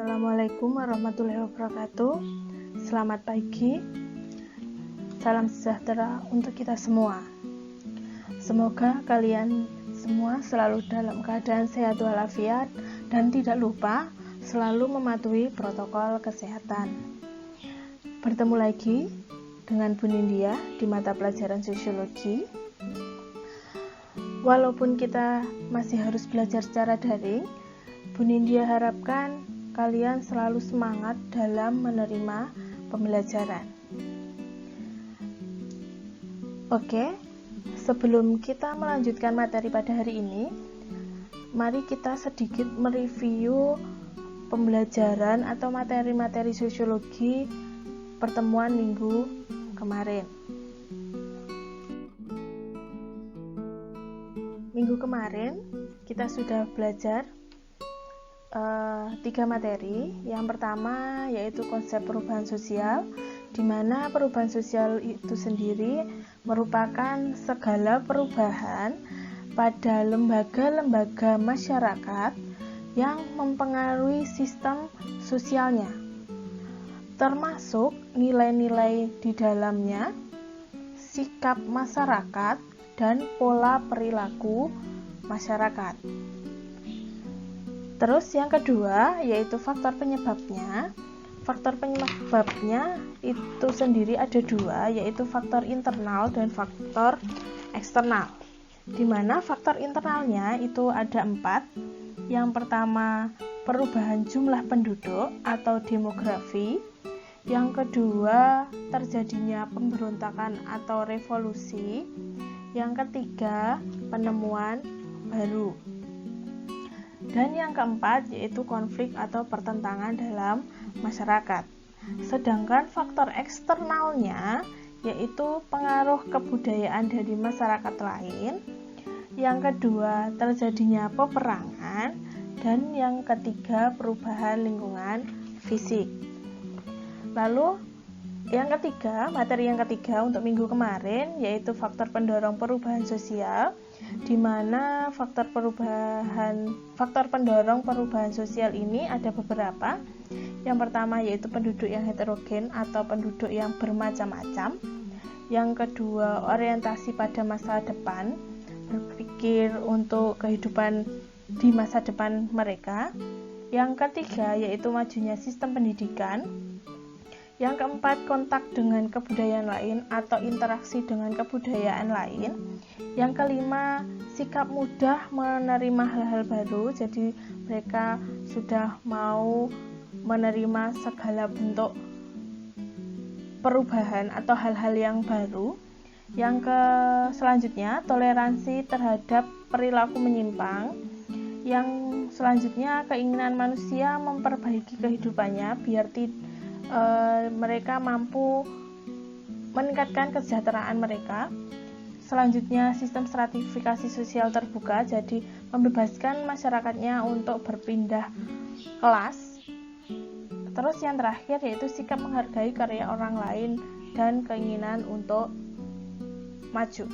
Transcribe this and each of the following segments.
Assalamualaikum warahmatullahi wabarakatuh. Selamat pagi. Salam sejahtera untuk kita semua. Semoga kalian semua selalu dalam keadaan sehat walafiat dan tidak lupa selalu mematuhi protokol kesehatan. Bertemu lagi dengan Bu Nindya di mata pelajaran sosiologi. Walaupun kita masih harus belajar secara daring, Bu Nindya harapkan kalian selalu semangat dalam menerima pembelajaran. Oke, sebelum kita melanjutkan materi pada hari ini, mari kita sedikit mereview pembelajaran atau materi-materi sosiologi pertemuan minggu kemarin. Minggu kemarin kita sudah belajar 3 materi. Yang pertama yaitu konsep perubahan sosial, di mana perubahan sosial itu sendiri merupakan segala perubahan pada lembaga-lembaga masyarakat yang mempengaruhi sistem sosialnya, termasuk nilai-nilai di dalamnya, sikap masyarakat, dan pola perilaku masyarakat. Terus yang kedua yaitu faktor penyebabnya. Faktor penyebabnya itu sendiri ada 2, yaitu faktor internal dan faktor eksternal. Di mana faktor internalnya itu ada 4. Yang pertama, perubahan jumlah penduduk atau demografi. Yang kedua, terjadinya pemberontakan atau revolusi. Yang ketiga, penemuan baru. Dan yang keempat yaitu konflik atau pertentangan dalam masyarakat. Sedangkan faktor eksternalnya yaitu pengaruh kebudayaan dari masyarakat lain. Yang kedua, terjadinya peperangan. Dan yang ketiga, perubahan lingkungan fisik. Lalu materi yang ketiga untuk minggu kemarin yaitu faktor pendorong perubahan sosial, di mana faktor pendorong perubahan sosial ini ada beberapa. Yang pertama yaitu penduduk yang heterogen atau penduduk yang bermacam-macam. Yang kedua, orientasi pada masa depan, berpikir untuk kehidupan di masa depan mereka. Yang ketiga yaitu majunya sistem pendidikan. Yang keempat, kontak dengan kebudayaan lain atau interaksi dengan kebudayaan lain. Yang kelima, sikap mudah menerima hal-hal baru, jadi mereka sudah mau menerima segala bentuk perubahan atau hal-hal yang baru. Yang selanjutnya, toleransi terhadap perilaku menyimpang. Yang selanjutnya, keinginan manusia memperbaiki kehidupannya biar mereka mampu meningkatkan kesejahteraan mereka. Selanjutnya, sistem stratifikasi sosial terbuka, jadi membebaskan masyarakatnya untuk berpindah kelas. Terus yang terakhir yaitu sikap menghargai karya orang lain dan keinginan untuk maju.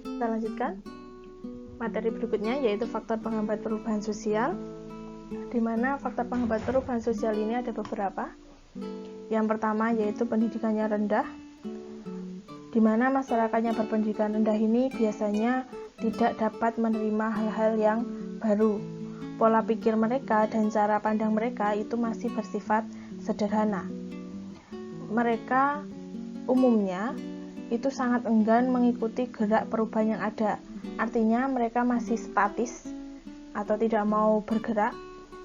Kita lanjutkan materi berikutnya yaitu faktor penghambat perubahan sosial, di mana faktor penghambat perubahan sosial ini ada beberapa. Yang pertama yaitu pendidikannya rendah, di mana masyarakatnya berpendidikan rendah ini biasanya tidak dapat menerima hal-hal yang baru. Pola pikir mereka dan cara pandang mereka itu masih bersifat sederhana. Mereka umumnya itu sangat enggan mengikuti gerak perubahan yang ada. Artinya mereka masih statis atau tidak mau bergerak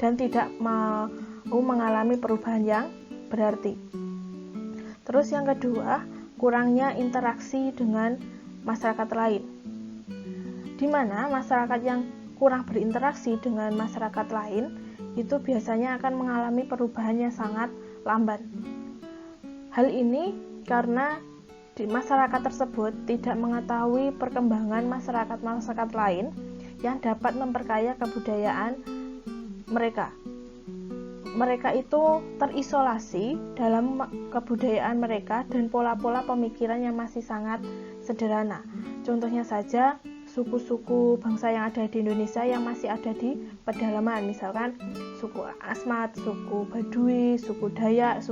dan tidak mau mengalami perubahan yang berarti. Terus yang kedua, kurangnya interaksi dengan masyarakat lain, di mana masyarakat yang kurang berinteraksi dengan masyarakat lain itu biasanya akan mengalami perubahan yang sangat lambat. Hal ini karena di masyarakat tersebut tidak mengetahui perkembangan masyarakat lain yang dapat memperkaya kebudayaan mereka. Mereka itu terisolasi dalam kebudayaan mereka dan pola-pola pemikiran yang masih sangat sederhana. Contohnya saja, suku-suku bangsa yang ada di Indonesia yang masih ada di pedalaman, misalkan suku Asmat, suku Baduy, suku Dayak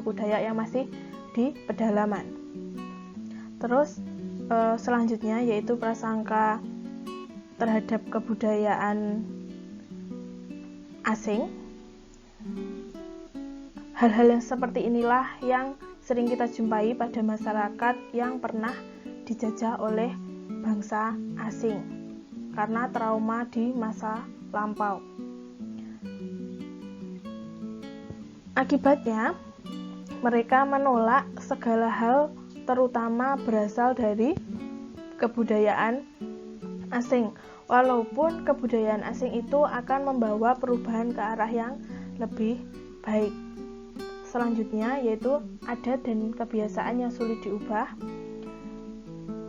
yang masih di pedalaman. Terus selanjutnya yaitu prasangka terhadap kebudayaan asing. Hal-hal yang seperti inilah yang sering kita jumpai pada masyarakat yang pernah dijajah oleh bangsa asing karena trauma di masa lampau. Akibatnya, mereka menolak segala hal, terutama berasal dari kebudayaan asing, walaupun kebudayaan asing itu akan membawa perubahan ke arah yang lebih baik. Selanjutnya yaitu adat dan kebiasaan yang sulit diubah,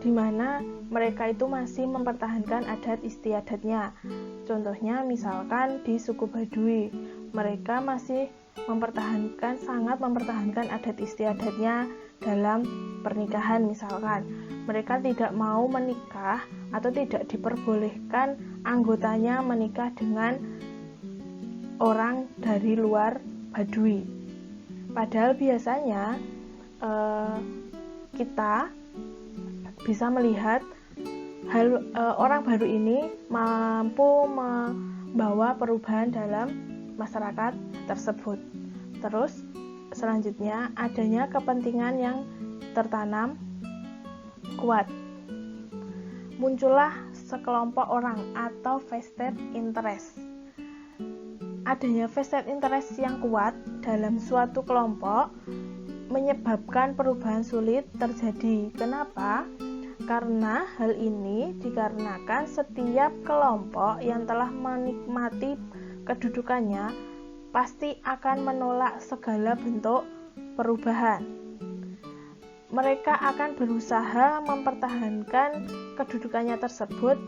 di mana mereka itu masih mempertahankan adat istiadatnya. Contohnya misalkan di suku Baduy, mereka masih sangat mempertahankan adat istiadatnya dalam pernikahan. Misalkan mereka tidak mau menikah atau tidak diperbolehkan anggotanya menikah dengan orang dari luar Baduy. Padahal biasanya kita bisa melihat orang baru ini mampu membawa perubahan dalam masyarakat tersebut. Terus selanjutnya adanya kepentingan yang tertanam kuat. Muncullah sekelompok orang atau vested interest. Adanya vested interest yang kuat dalam suatu kelompok menyebabkan perubahan sulit terjadi. Kenapa? Karena hal ini dikarenakan setiap kelompok yang telah menikmati kedudukannya pasti akan menolak segala bentuk perubahan. Mereka akan berusaha mempertahankan kedudukannya tersebut,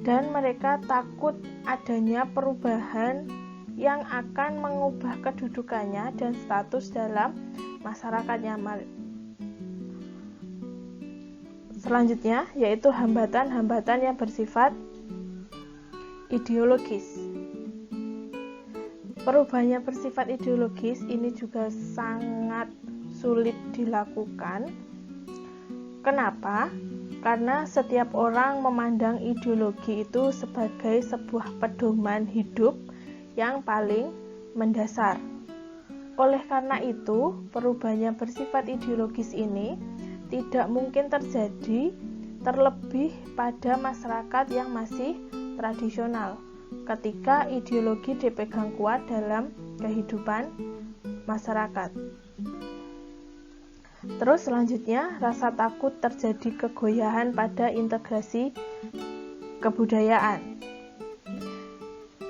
dan mereka takut adanya perubahan yang akan mengubah kedudukannya dan status dalam masyarakatnya. Selanjutnya yaitu hambatan-hambatan yang bersifat ideologis. Perubahan yang bersifat ideologis ini juga sangat sulit dilakukan. Kenapa? Karena setiap orang memandang ideologi itu sebagai sebuah pedoman hidup yang paling mendasar. Oleh karena itu, perubahan yang bersifat ideologis ini tidak mungkin terjadi terlebih pada masyarakat yang masih tradisional, ketika ideologi dipegang kuat dalam kehidupan masyarakat. Terus selanjutnya, rasa takut terjadi kegoyahan pada integrasi kebudayaan.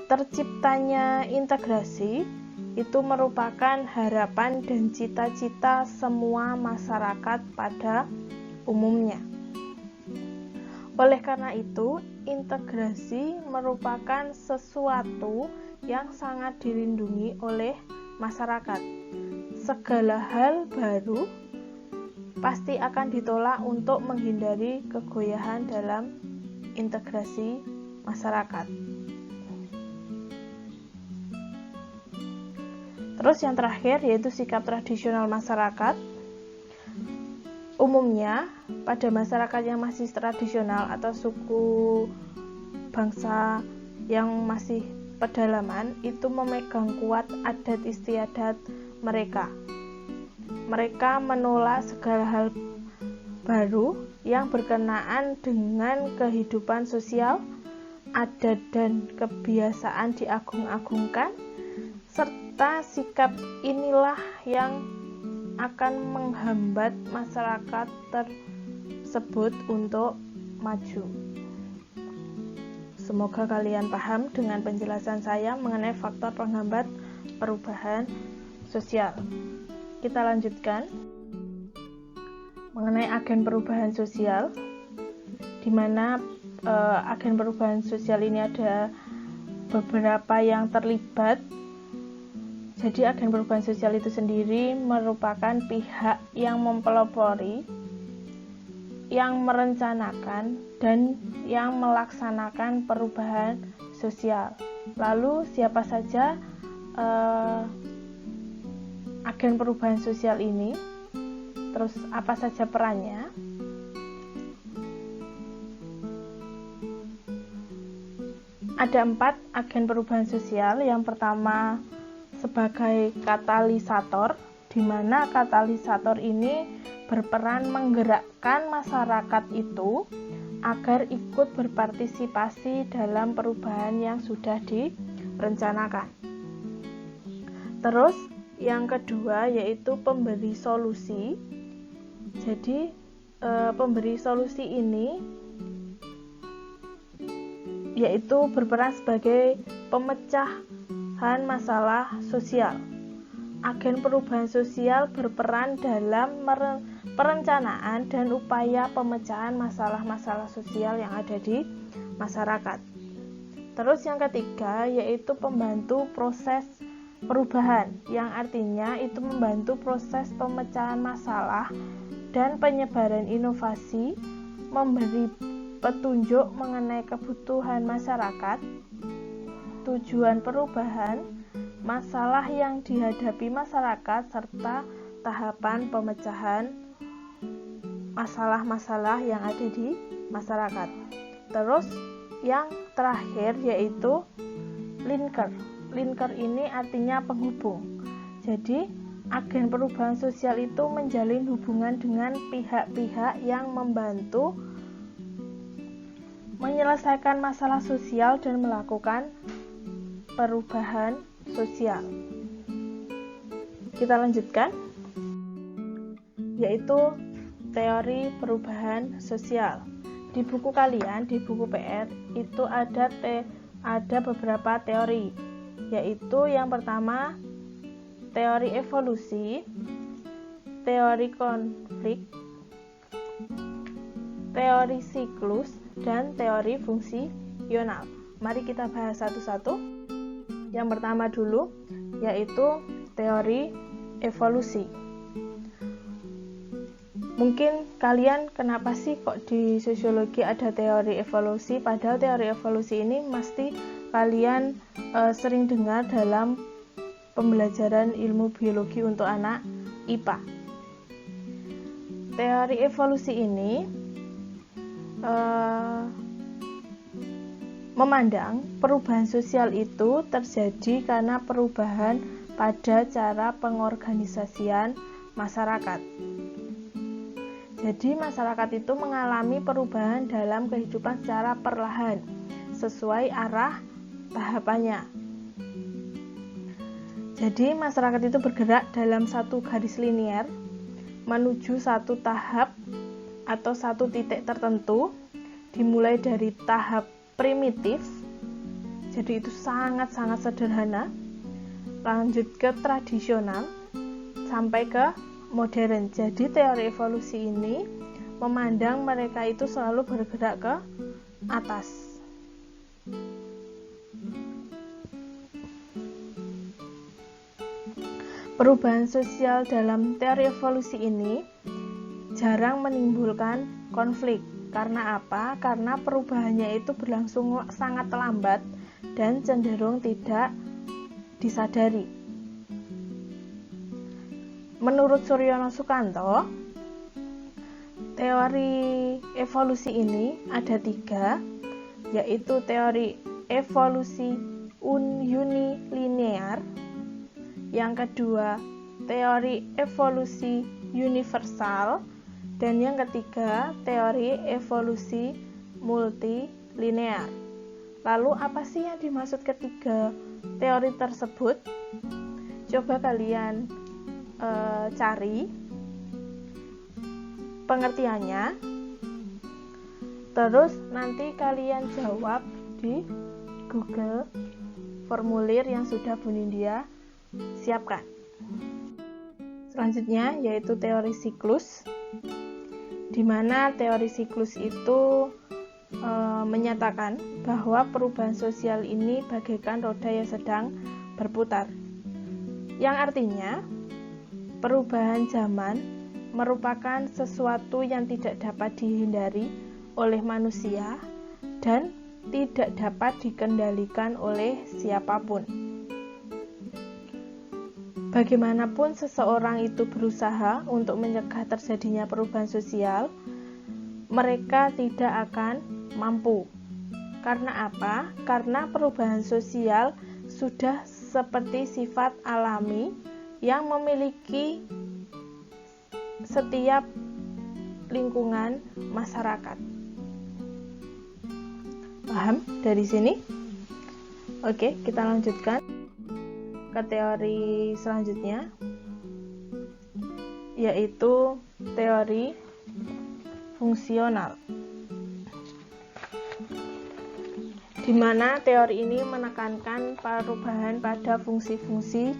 Terciptanya integrasi itu merupakan harapan dan cita-cita semua masyarakat pada umumnya. Oleh karena itu, integrasi merupakan sesuatu yang sangat dilindungi oleh masyarakat. Segala hal baru pasti akan ditolak untuk menghindari kegoyahan dalam integrasi masyarakat. Terus yang terakhir yaitu sikap tradisional masyarakat. Umumnya pada masyarakat yang masih tradisional atau suku bangsa yang masih pedalaman itu memegang kuat adat istiadat mereka. Mereka menolak segala hal baru yang berkenaan dengan kehidupan sosial, adat dan kebiasaan diagung-agungkan, serta sikap inilah yang akan menghambat masyarakat tersebut untuk maju. Semoga kalian paham dengan penjelasan saya mengenai faktor penghambat perubahan sosial. Kita lanjutkan mengenai agen perubahan sosial, di mana agen perubahan sosial ini ada beberapa yang terlibat. Jadi agen perubahan sosial itu sendiri merupakan pihak yang mempelopori yang merencanakan dan yang melaksanakan perubahan sosial. Lalu siapa saja agen perubahan sosial ini? Terus apa saja perannya? Ada 4 agen perubahan sosial. Yang pertama sebagai katalisator, di mana katalisator ini berperan menggerakkan masyarakat itu agar ikut berpartisipasi dalam perubahan yang sudah direncanakan. Terus yang kedua yaitu pemberi solusi. Jadi pemberi solusi ini yaitu berperan sebagai pemecahan masalah sosial. Agen perubahan sosial berperan dalam perencanaan dan upaya pemecahan masalah-masalah sosial yang ada di masyarakat. Terus yang ketiga yaitu pembantu proses perubahan, yang artinya itu membantu proses pemecahan masalah dan penyebaran inovasi, memberi petunjuk mengenai kebutuhan masyarakat, tujuan perubahan, masalah yang dihadapi masyarakat, serta tahapan pemecahan masalah-masalah yang ada di masyarakat. Terus yang terakhir yaitu linker. Linker ini artinya penghubung. Jadi agen perubahan sosial itu menjalin hubungan dengan pihak-pihak yang membantu menyelesaikan masalah sosial dan melakukan perubahan sosial. Kita lanjutkan, yaitu teori perubahan sosial. Di buku kalian, di buku PR itu ada beberapa teori, yaitu yang pertama teori evolusi, teori konflik, teori siklus, dan teori fungsional. Mari kita bahas satu-satu. Yang pertama dulu yaitu teori evolusi. Mungkin kalian kenapa sih kok di sosiologi ada teori evolusi, padahal teori evolusi ini mesti kalian sering dengar dalam pembelajaran ilmu biologi untuk anak IPA. Teori evolusi ini memandang perubahan sosial itu terjadi karena perubahan pada cara pengorganisasian masyarakat. Jadi masyarakat itu mengalami perubahan dalam kehidupan secara perlahan, sesuai arah tahapannya. Jadi masyarakat itu bergerak dalam satu garis linier menuju satu tahap atau satu titik tertentu, dimulai dari tahap primitif, jadi itu sangat-sangat sederhana, lanjut ke tradisional, sampai ke modern. Jadi teori evolusi ini memandang mereka itu selalu bergerak ke atas. Perubahan sosial dalam teori evolusi ini jarang menimbulkan konflik. Karena apa? Karena perubahannya itu berlangsung sangat lambat dan cenderung tidak disadari. Menurut Suryono Sukanto, teori evolusi ini ada 3, yaitu teori evolusi unilinear, yang kedua teori evolusi universal, dan yang ketiga teori evolusi multilinear. Lalu apa sih yang dimaksud ketiga teori tersebut? Coba kalian cari pengertiannya, terus nanti kalian jawab di Google formulir yang sudah Bu Nindya siapkan. Selanjutnya yaitu teori siklus, di mana teori siklus itu menyatakan bahwa perubahan sosial ini bagaikan roda yang sedang berputar, yang artinya perubahan zaman merupakan sesuatu yang tidak dapat dihindari oleh manusia dan tidak dapat dikendalikan oleh siapapun. Bagaimanapun seseorang itu berusaha untuk mencegah terjadinya perubahan sosial, mereka tidak akan mampu. Karena apa? Karena perubahan sosial sudah seperti sifat alami yang memiliki setiap lingkungan masyarakat. Paham dari sini? Oke, kita lanjutkan ke teori selanjutnya, yaitu teori fungsional, di mana teori ini menekankan perubahan pada fungsi-fungsi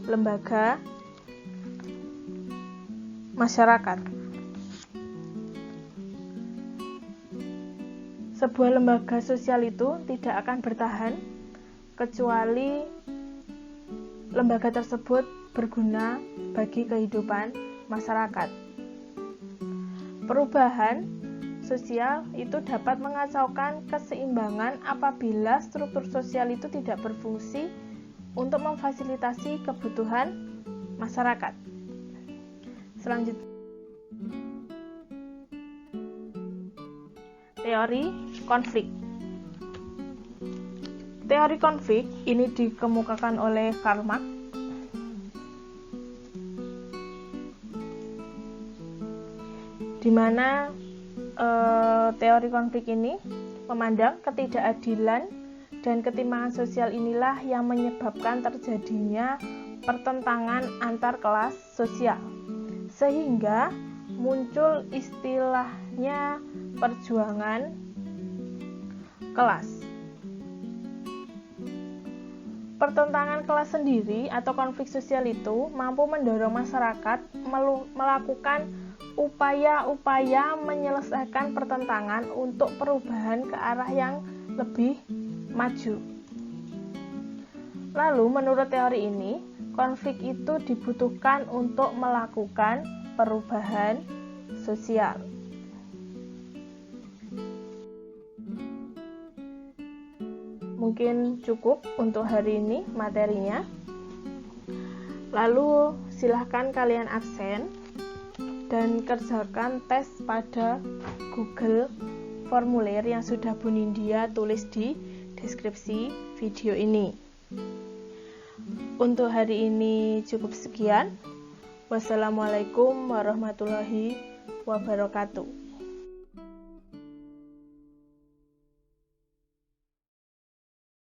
lembaga masyarakat. Sebuah lembaga sosial itu tidak akan bertahan kecuali lembaga tersebut berguna bagi kehidupan masyarakat. Perubahan sosial itu dapat mengacaukan keseimbangan apabila struktur sosial itu tidak berfungsi untuk memfasilitasi kebutuhan masyarakat. Selanjutnya, teori konflik. Teori konflik ini dikemukakan oleh Karl Marx. Di mana teori konflik ini memandang ketidakadilan dan ketimpangan sosial inilah yang menyebabkan terjadinya pertentangan antar kelas sosial, sehingga muncul istilahnya perjuangan kelas. Pertentangan kelas sendiri atau konflik sosial itu mampu mendorong masyarakat melakukan upaya-upaya menyelesaikan pertentangan untuk perubahan ke arah yang lebih maju. Lalu, menurut teori ini, konflik itu dibutuhkan untuk melakukan perubahan sosial. Mungkin cukup untuk hari ini materinya. Lalu silahkan kalian absen dan kerjakan tes pada Google formulir yang sudah Bu Nindya tulis di deskripsi video ini. Untuk hari ini cukup sekian. Wassalamualaikum warahmatullahi wabarakatuh.